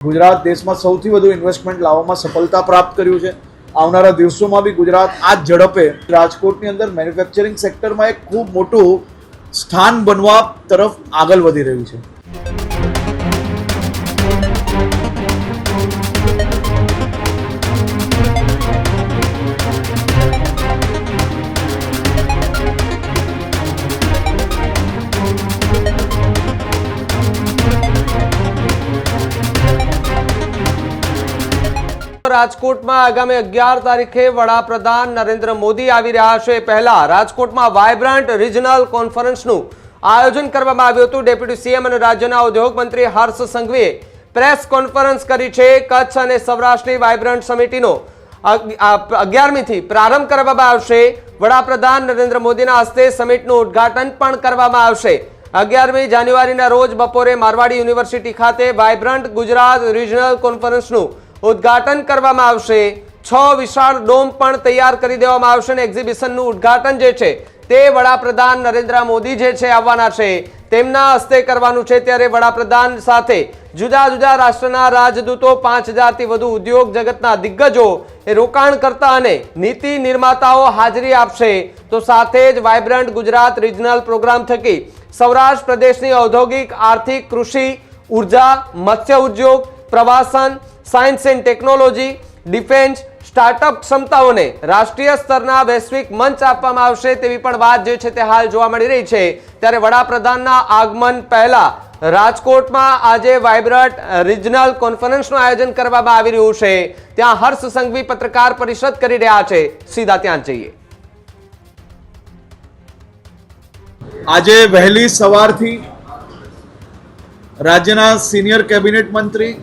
ગુજરાત દેશમાં સૌથી વધુ ઇન્વેસ્ટમેન્ટ લાવવામાં સફળતા પ્રાપ્ત કર્યું છે। આવનારા દિવસોમાં બી ગુજરાત આ જ ઝડપે રાજકોટની અંદર મેન્યુફેક્ચરિંગ સેક્ટરમાં એક ખૂબ મોટું સ્થાન બનવા તરફ આગળ વધી રહ્યું છે। રાજકોટમાં આગામી 11 તારીખે વડાપ્રધાન નરેન્દ્ર મોદી આવી રહ્યા છે। પહેલા રાજકોટમાં વાઇબ્રન્ટ રિજનલ કોન્ફરન્સનું આયોજન કરવામાં આવ્યું હતું। ડેપ્યુટી સીએમ અને રાજ્યના ઉદ્યોગ મંત્રી હર્ષ સંઘવીએ પ્રેસ કોન્ફરન્સ કરી છે। કચ્છ અને સૌરાષ્ટ્રની વાઇબ્રન્ટ સમિતિનો 11મી થી પ્રારંભ કરવામાં આવશે। વડાપ્રધાન નરેન્દ્ર મોદીના હસ્તે સમિટનું ઉદ્ઘાટન પણ કરવામાં આવશે। 11મી જાન્યુઆરીના રોજ બપોરે મારવાડી યુનિવર્સિટી ખાતે વાઇબ્રન્ટ ગુજરાત રિજનલ કોન્ફરન્સનું ઉદ્ઘાટન કરવામાં આવશે। 6 વિશાળ ડોમ પણ તૈયાર કરી દેવામાં આવશે અને એક્ઝિબિશનનું ઉદ્ઘાટન જે છે તે વડાપ્રધાન નરેન્દ્ર મોદી જે છે આવવાના છે તેમના હસ્તે કરવાનું છે। ત્યારે વડાપ્રધાન સાથે જુદા જુદા રાષ્ટ્રના રાજદૂતો 5000 થી વધુ ઉદ્યોગ જગતના દિગ્ગજો એ રોકાણકર્તા અને નીતિ નિર્માતાઓ હાજરી આપશે। તો સાથે જ વાઇબ્રન્ટ ગુજરાત રિજનલ પ્રોગ્રામ થકી સૌરાષ્ટ્ર પ્રદેશની ઔદ્યોગિક આર્થિક કૃષિ ઉર્જા મત્સ્ય ઉદ્યોગ પ્રવાસન science and technology defence startup ક્ષમતાઓને રાષ્ટ્રીય સ્તરના વૈશ્વિક મંચ આપવામાં આવશે તેવી પણ વાત જે છે તે હાલ જોવા મળી રહી છે। ત્યારે વડાપ્રધાનના આગમન પહેલા રાજકોટમાં આજે વાઇબ્રન્ટ રિજનલ કોન્ફરન્સનું આયોજન કરવામાં આવી રહ્યું છે। ત્યાં હર્ષ સંઘવી પત્રકાર પરિષદ કરી રહ્યા છે। સીધા ત્યાં જઈએ। આજે વહેલી સવારથી રાજ્યના સિનિયર કેબિનેટ મંત્રી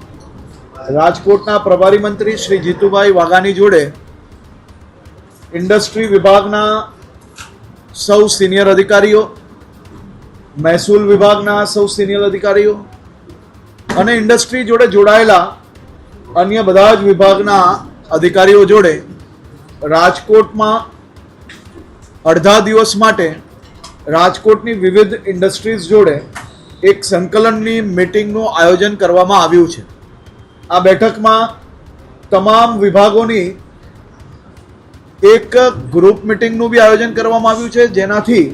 રાજકોટના પ્રભારી મંત્રી શ્રી જીતુભાઈ વાઘાની જોડે ઇન્ડસ્ટ્રી વિભાગના સૌ સિનિયર અધિકારીઓ, મહેસૂલ વિભાગના સૌ સિનિયર અધિકારીઓ અને ઇન્ડસ્ટ્રી જોડે જોડાયેલા અન્ય બધા જ વિભાગના અધિકારીઓ જોડે રાજકોટમાં અડધા દિવસ માટે રાજકોટની વિવિધ ઇન્ડસ્ટ્રીઝ જોડે એક સંકલનની મીટિંગનું આયોજન કરવામાં આવ્યું છે। આ બેઠકમાં તમામ વિભાગોની એક ગ્રુપ મીટિંગનું બી આયોજન કરવામાં આવ્યું છે, જેનાથી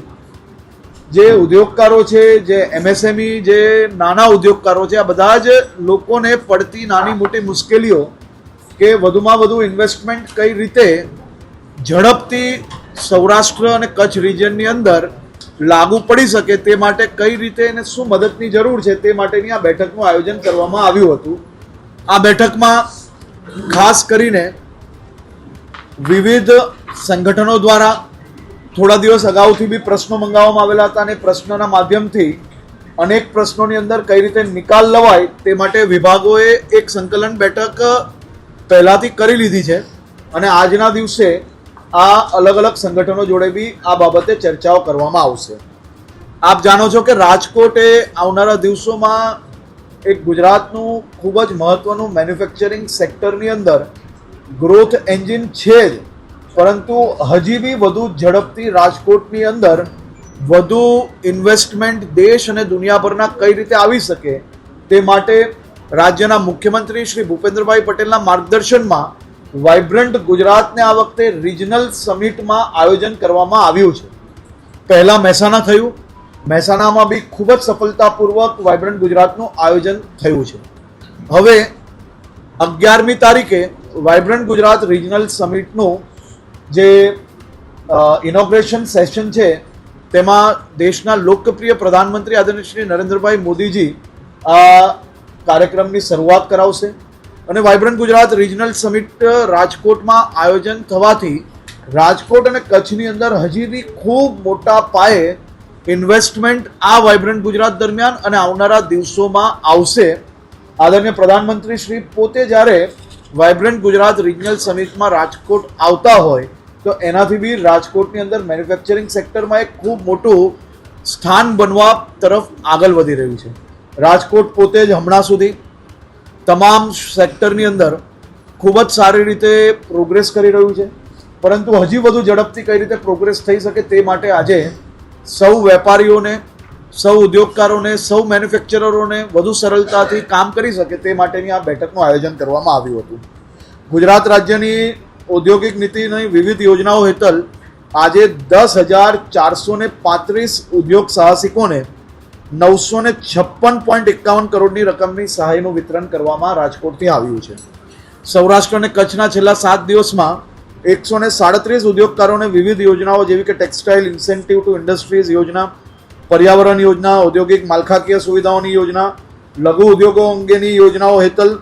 જે ઉદ્યોગકારો છે, જે એમએસએમઈ, જે નાના ઉદ્યોગકારો છે, આ બધા જ લોકોને પડતી નાની મોટી મુશ્કેલીઓ કે વધુમાં વધુ ઇન્વેસ્ટમેન્ટ કઈ રીતે ઝડપથી સૌરાષ્ટ્ર અને કચ્છ રિજનની અંદર લાગુ પડી શકે તે માટે કઈ રીતે એને શું મદદની જરૂર છે તે માટેની આ બેઠકનું આયોજન કરવામાં આવ્યું હતું। આ બેઠકમાં ખાસ કરીને વિવિધ સંગઠનો દ્વારા થોડા દિવસ અગાઉથી બી પ્રશ્નો મંગાવવામાં આવેલા હતા અને પ્રશ્નોના માધ્યમથી અનેક પ્રશ્નોની અંદર કઈ રીતે નિકાલ લવાય તે માટે વિભાગોએ એક સંકલન બેઠક પહેલાથી કરી લીધી છે અને આજના દિવસે આ અલગ અલગ સંગઠનો જોડે બી આ બાબતે ચર્ચાઓ કરવામાં આવશે। આપ જાણો છો કે રાજકોટ એ આવનારા દિવસોમાં એક ગુજરાતનું ખૂબ જ મહત્વનું મેન્યુફેક્ચરિંગ સેક્ટરની અંદર ગ્રોથ એન્જિન છે જ, પરંતુ હજી બી વધુ ઝડપથી રાજકોટની અંદર વધુ ઇન્વેસ્ટમેન્ટ દેશ અને દુનિયાભરના કઈ રીતે આવી શકે તે માટે રાજ્યના મુખ્યમંત્રી શ્રી ભૂપેન્દ્રભાઈ પટેલના માર્ગદર્શનમાં વાઇબ્રન્ટ ગુજરાતને આ વખતે રિજનલ સમિટમાં આયોજન કરવામાં આવ્યું છે। પહેલા મહેસાણા થયું, મહેસાણામાં બી ખૂબ જ સફળતાપૂર્વક વાઇબ્રન્ટ ગુજરાતનું આયોજન થયું છે। હવે 11મી તારીખે વાઇબ્રન્ટ ગુજરાત રિજનલ સમિટનું જે ઇનોગ્રેશન સેશન છે તેમાં દેશના લોકપ્રિય પ્રધાનમંત્રી આદરણીય શ્રી નરેન્દ્રભાઈ મોદીજી આ કાર્યક્રમની શરૂઆત કરાવશે અને વાઇબ્રન્ટ ગુજરાત રિજનલ સમિટ રાજકોટમાં આયોજન થવાથી રાજકોટ અને કચ્છની અંદર હજી બી ખૂબ મોટા પાયે ઇન્વેસ્ટમેન્ટ આ વાઇબ્રન્ટ ગુજરાત દરમિયાન અને આવનારા દિવસોમાં આવશે। આદરણીય પ્રધાનમંત્રી શ્રી પોતે જ્યારે વાઇબ્રન્ટ ગુજરાત રિજનલ સમિટમાં રાજકોટ આવતા હોય તો એનાથી બી રાજકોટની અંદર મેન્યુફેક્ચરિંગ સેક્ટરમાં એક ખૂબ મોટું સ્થાન બનવા તરફ આગળ વધી રહ્યું છે। રાજકોટ પોતે જ હમણાં સુધી તમામ સેક્ટરની અંદર ખૂબ જ સારી રીતે પ્રોગ્રેસ કરી રહ્યું છે, પરંતુ હજી વધુ ઝડપથી કઈ રીતે પ્રોગ્રેસ થઈ શકે તે માટે આજે સૌ વેપારીઓને, સૌ ઉદ્યોગકારોને, સૌ મેન્યુફેક્ચરરોને વધુ સરળતાથી કામ કરી શકે તે માટેની આ બેઠકનું આયોજન કરવામાં આવ્યું હતું. ગુજરાત રાજ્યની ઔદ્યોગિક નીતિની વિવિધ યોજનાઓ હેઠળ આજે 10,435 ઉદ્યોગ સાહસિકોને 956.51 કરોડની રકમની સહાયનું વિતરણ કરવામાં રાજકોટથી આવ્યું છે. સૌરાષ્ટ્ર અને કચ્છના છેલ્લા 7 દિવસમાં 137 ઉદ્યોગકારોને વિવિધ યોજનાઓ જેવી કે ટેક્સટાઇલ ઇન્સેન્ટિવ ટુ ઇન્ડસ્ટ્રીઝ યોજના, પર્યાવરણ યોજના, ઔદ્યોગિક માળખાકીય સુવિધાઓની યોજના, લઘુ ઉદ્યોગો અંગેની યોજનાઓ હેઠળ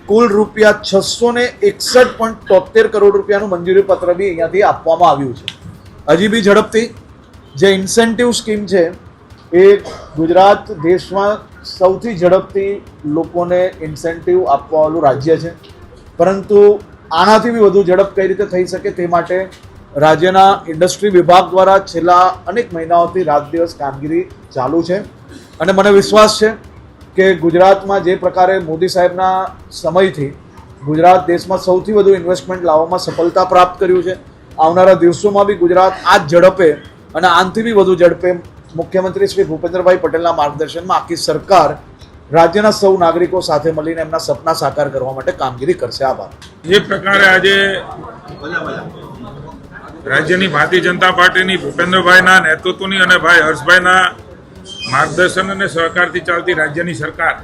કુલ રૂપિયા 661.73 કરોડ રૂપિયાનું મંજૂરી પત્ર બી અહીંયાથી આપવામાં આવ્યું છે. હજી બી ઝડપથી જે ઇન્સેન્ટિવ સ્કીમ છે એ ગુજરાત દેશમાં સૌથી ઝડપથી લોકોને ઇન્સેન્ટિવ આપવાવાળું રાજ્ય છે, પરંતુ આનાથી બી વધુ ઝડપ કઈ રીતે થઈ શકે તે માટે રાજ્યના ઇન્ડસ્ટ્રી વિભાગ દ્વારા છેલ્લા અનેક મહિનાઓથી રાત દિવસ કામગીરી ચાલુ છે. અને મને વિશ્વાસ છે કે ગુજરાતમાં જે પ્રકારે મોદી સાહેબના સમયથી ગુજરાત દેશમાં સૌથી વધુ ઇન્વેસ્ટમેન્ટ લાવવામાં સફળતા પ્રાપ્ત કર્યું છે, આવનારા દિવસોમાં બી ગુજરાત આ જ ઝડપે અને આનાથી બી વધુ ઝડપે મુખ્યમંત્રી શ્રી ભૂપેન્દ્રભાઈ પટેલના માર્ગદર્શનમાં આખી સરકાર રાજ્યના સૌ નાગરિકો સાથે મળીને એમના સપના સાકાર કરવા માટે કામગીરી કરશે. આભાર. જે પ્રકારે આજે રાજ્યની ભારતીય જનતા પાર્ટીની ભૂપેન્દ્રભાઈના નેતૃત્વની અને ભાઈ હર્ષભાઈના માર્ગદર્શન અને સહકારથી ચાલતી રાજ્યની સરકાર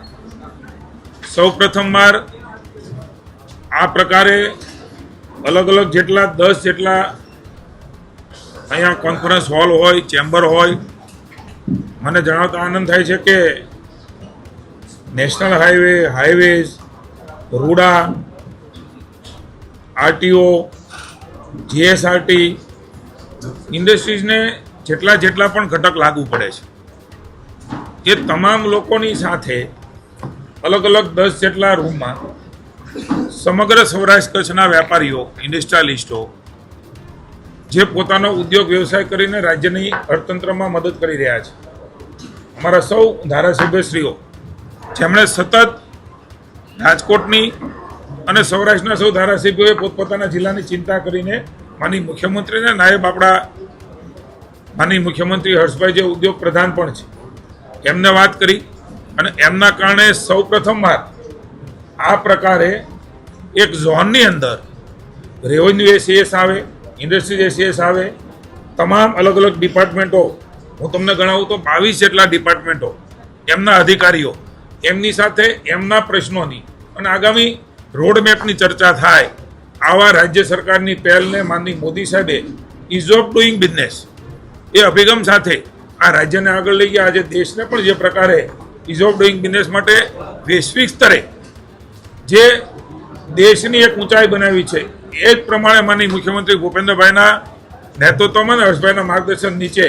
સૌ પ્રથમવાર આ પ્રકારે અલગ અલગ જેટલા 10 જેટલા અહીંયા કોન્ફરન્સ હોલ હોય, ચેમ્બર હોય, મને જણાવતા આનંદ થાય છે કે નેશનલ હાઈવેઝ, રૂડા, આરટીઓ, જીએસઆરટી ઇન્ડસ્ટ્રીઝને જેટલા પણ ઘટક લાગુ પડે છે એ તમામ લોકોની સાથે અલગ અલગ 10 જેટલા રૂમમાં સમગ્ર સૌરાષ્ટ્ર કચ્છના વેપારીઓ, ઇન્ડસ્ટ્રીયાલિસ્ટો જે પોતાનો ઉદ્યોગ વ્યવસાય કરીને રાજ્યની અર્થતંત્રમાં મદદ કરી રહ્યા છે, અમારા સૌ ધારાસભ્યશ્રીઓ જેમણે સતત રાજકોટની અને સૌરાષ્ટ્રના સૌ ધારાસભ્યોએ પોતપોતાના જિલ્લાની ચિંતા કરીને માનનીય મુખ્યમંત્રીને નાયબ આપણા માનનીય મુખ્યમંત્રી હર્ષભાઈ જે ઉદ્યોગ પ્રધાન પણ છે એમને વાત કરી અને એમના કારણે સૌ પ્રથમવાર આ પ્રકારે એક ઝોનની અંદર રેવન્યુ એસીએસ આવે, ઇન્ડસ્ટ્રીઝ એસીએસ આવે, તમામ અલગ અલગ ડિપાર્ટમેન્ટો, હું તમને ગણાવું તો 22 જેટલા ડિપાર્ટમેન્ટો, એમના અધિકારીઓ, એમની સાથે એમના પ્રશ્નોની અને આગામી રોડમેપની ચર્ચા થાય. આવા રાજ્ય સરકારની પહેલને માનનીય મોદી સાહેબે ઇઝ ઓફ ડુઈંગ બિઝનેસ એ અભિગમ સાથે આ રાજ્યને આગળ લઈ ગયા. આજે દેશને પણ જે પ્રકારે ઇઝ ઓફ ડુઈંગ બિઝનેસ માટે વૈશ્વિક સ્તરે જે દેશની એક ઊંચાઈ બનાવી છે એ જ પ્રમાણે માનનીય મુખ્યમંત્રી ભૂપેન્દ્રભાઈના નેતૃત્વમાં અને હર્ષભાઈના માર્ગદર્શન નીચે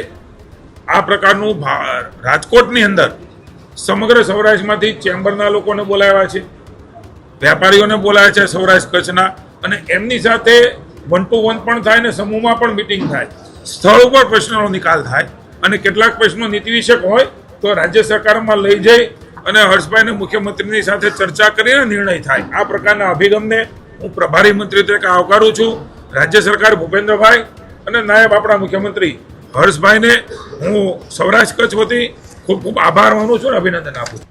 આ પ્રકારનું રાજકોટની અંદર સમગ્ર સૌરાષ્ટ્રમાંથી ચેમ્બરના લોકોને બોલાવ્યા છે, વેપારીઓને બોલાવ્યા છે સૌરાષ્ટ્ર કચ્છના, અને એમની સાથે 1 to 1 પણ થાય ને સમૂહમાં પણ મિટિંગ થાય, સ્થળ ઉપર પ્રશ્નોનો નિકાલ થાય અને કેટલાક પ્રશ્નો નીતિ વિષયક હોય તો રાજ્ય સરકારમાં લઈ જઈ અને હર્ષભાઈને મુખ્યમંત્રીની સાથે ચર્ચા કરીને નિર્ણય થાય. આ પ્રકારના અભિગમને હું પ્રભારી મંત્રી તરીકે આવકારું છું. રાજ્ય સરકાર ભૂપેન્દ્રભાઈ અને નાયબ આપણા મુખ્યમંત્રી હર્ષભાઈને હું સૌરાષ્ટ્ર કચ્છ વતી ખૂબ ખૂબ આભાર માનું છું અને અભિનંદન આપું છું.